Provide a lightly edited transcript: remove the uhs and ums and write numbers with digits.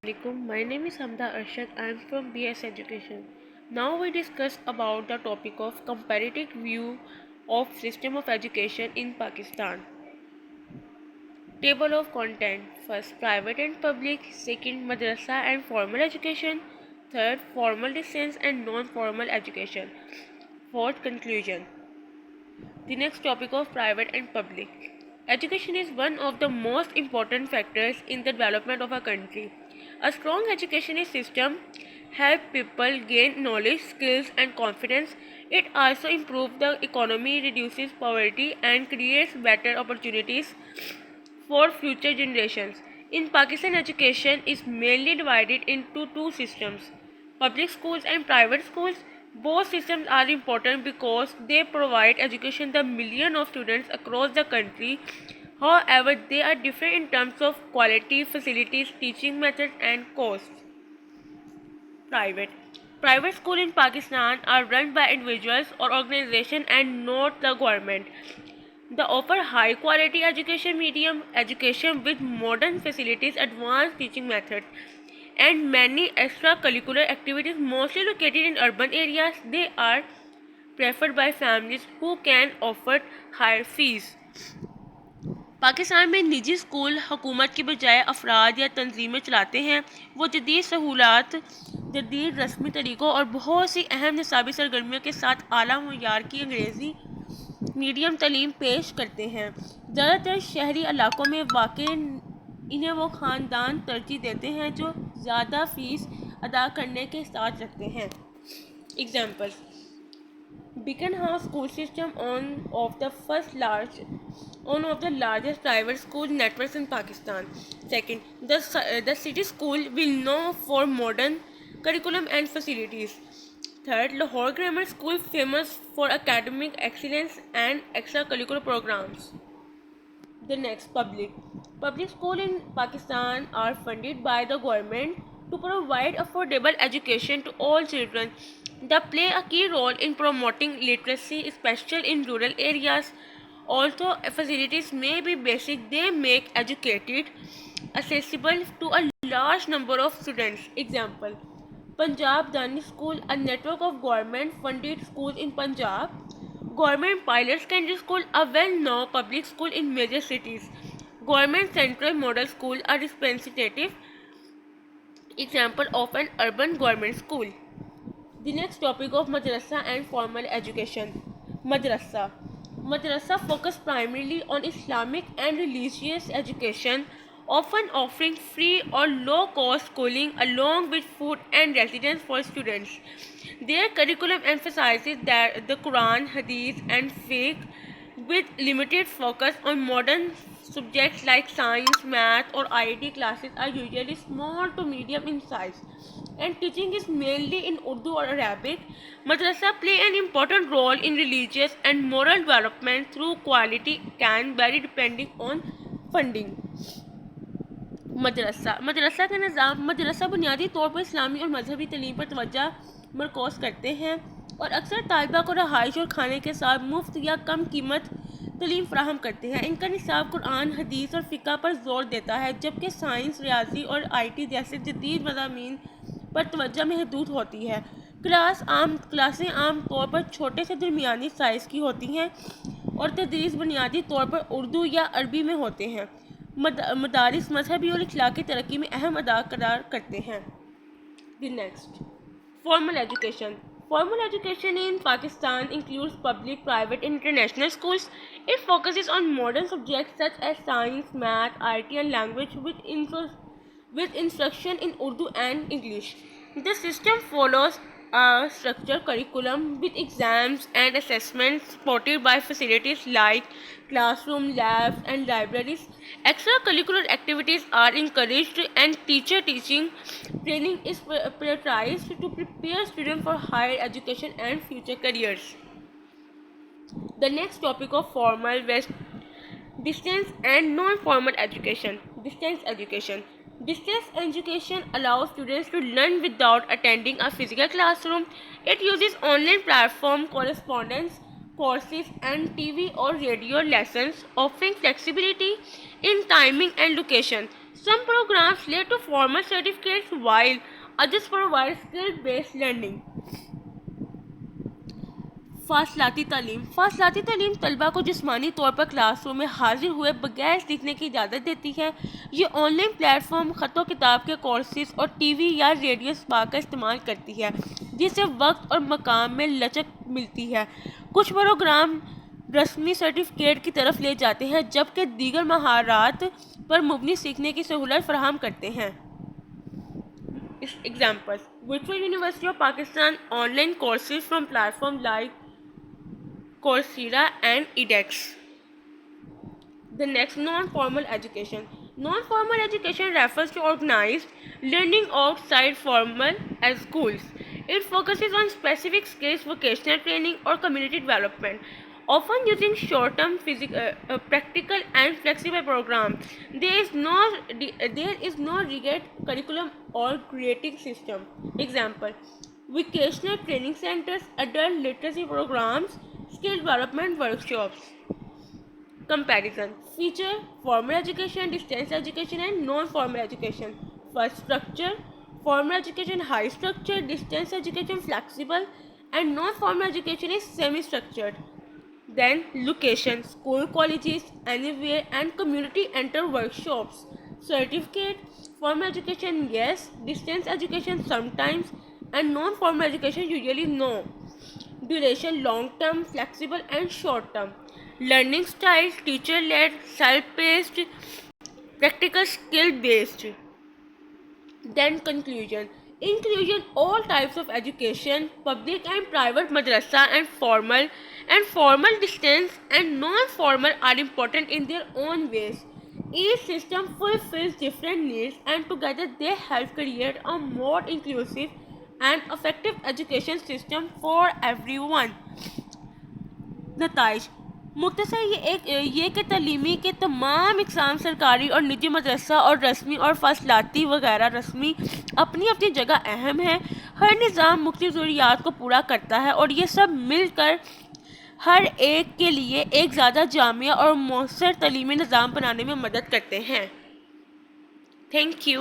Assalamualaikum. My name is Hamda Arshad. I am from BS Education. Now we discuss about the topic of comparative view of system of education in Pakistan. Table of content. First, private and public. Second, madrasa and formal education. Third, formal distance and non-formal education. Fourth, conclusion. The next topic of private and public. Education is one of the most important factors in the development of a country. A strong education system helps people gain knowledge, skills, and confidence. It also improves the economy, reduces poverty, and creates better opportunities for future generations. In Pakistan, education is mainly divided into two systems, public schools and private schools. Both systems are important because they provide education to millions of students across the country. However, they are different in terms of quality, facilities, teaching methods, and costs. Private. Private schools in Pakistan are run by individuals or organizations and not the government. They offer high quality education medium education with modern facilities, advanced teaching methods, and many extracurricular activities mostly located in urban areas. They are preferred by families who can afford higher fees. Pakistan में निजी school हुकूमत के बजाय अफराद या तंजीमें चलाते हैं। वो जदीद सहूलत, जदीद रस्मी तरीक़ों और बहुत सी अहम निसाबी सरगर्मियों के साथ आला मयार की अंग्रेज़ी मीडियम तालीम पेश करते हैं। ज़्यादातर शहरी इलाकों में वाक़ इन्हें वो ख़ानदान तरजीह देते हैं जो ज़्यादा फ़ीस अदा करने के साथ रखते हैं। Example: Beacon House school system one of the largest private school networks in Pakistan. Second, the city school will known for modern curriculum and facilities. Third, Lahore Grammar School famous for academic excellence and extracurricular programs. The next, public school in Pakistan are funded by the government to provide affordable education to all children. They play a key role in promoting literacy, especially in rural areas. Although facilities may be basic, they make educated accessible to a large number of students. Example: Punjab Dani School, a network of government-funded schools in Punjab. Government Pilot Secondary School, a well-known public school in major cities. Government Central Model School, a representative example of an urban government school. The next topic of madrasa and formal education. Madrasa. Madrasa focus primarily on Islamic and religious education, often offering free or low-cost schooling along with food and residence for students. Their curriculum emphasizes the Quran, Hadith, and Fiqh, with limited focus on modern subjects like science, math, or IT. Classes are usually small to medium in size, and teaching is mainly in Urdu or Arabic. Madrasa play an important role in religious and moral development through quality can vary depending on funding. मदरसा का निज़ाम मदरसा बुनियादी तौर पर इस्लामी और मजहबी तलीम पर तवज्जो मरकूज करते हैं और अक्सर तालिबा को रहाइश और खाने के साथ मुफ्त या कम कीमत तलीम फराहम करते हैं। इनका निसाब कुरान, हदीस और फ़िक़्ह पर ज़ोर देता है, जबकि साइंस, रियाजी और IT जैसे जदीद मज़ामीन पर तवज्जो महदूद होती है। क्लासें आम तौर पर छोटे से दरमियानी साइज़ की होती हैं और तदरीस बुनियादी तौर पर उर्दू या अरबी में होते हैं। मदारिस मजहबी और इखलाकी तरक्की में अहम अदा करते हैं। The next, formal education. Formal education in Pakistan includes public, private, and international schools. It focuses on modern subjects such as science, math, IT, and language with instruction in Urdu and English. The system follows a structured curriculum with exams and assessments supported by facilities like classroom, labs, and libraries. Extracurricular activities are encouraged and teacher teaching training is prioritized to prepare students for higher education and future careers. The next topic of formal West distance and non-formal education. Distance education. Distance education allows students to learn without attending a physical classroom. It uses online platform, correspondence, courses, and TV or radio lessons, offering flexibility in timing and location. Some programs lead to formal certificates while others provide skill-based learning. फासलाती तालीम तलबा को जिस्मानी तौर पर classroom में हाजिर हुए बगैर सीखने की इजाज़त देती है। ये ऑनलाइन प्लेटफॉर्म ख़तों किताब के कोर्सेज और टीवी या रेडियो स्पा का इस्तेमाल करती है, जिससे वक्त और मकाम में लचक मिलती है। कुछ प्रोग्राम रस्मी सर्टिफिकेट की तरफ ले जाते हैं, जबकि दीगर महारात पर मुबनी सीखने की सहूलत फराहम करते हैं। Examples: Virtual University of Pakistan online courses from platforms like Coursera and edX. The next, non-formal education. Non-formal education refers to organized learning outside formal as schools. It focuses on specific skills, vocational training, or community development, often using short-term practical and flexible programs. There is no rigid curriculum or grading system. Example: vocational training centers, adult literacy programs, skill development workshops. Comparison. Feature: formal education, distance education, and non-formal education. First, structure: formal education high structured, distance education flexible, and non-formal education is semi-structured. Then, location: school, colleges, anywhere, and community enter workshops. Certificate: formal education yes, distance education sometimes, and non-formal education usually no. Duration: long term, flexible, and short term. Learning style: teacher led, self paced, practical skill based. Then conclusion. In conclusion, all types of education, public and private madrasa and formal distance and non-formal are important in their own ways. Each system fulfills different needs and together they help create a more inclusive and effective education system for everyone. नताइज मुख्तसर ये कि तलीमी के तमाम इक़साम सरकारी और निजी मदरसा और रस्मी और फासलाती वगैरह रस्मी अपनी अपनी जगह अहम है। हर निज़ाम मुख्तलिफ़ ज़रूरियात को पूरा करता है और ये सब मिलकर हर एक के लिए एक ज़्यादा जामिया और मौसर तलीमी निज़ाम बनाने में मदद करते हैं। Thank you.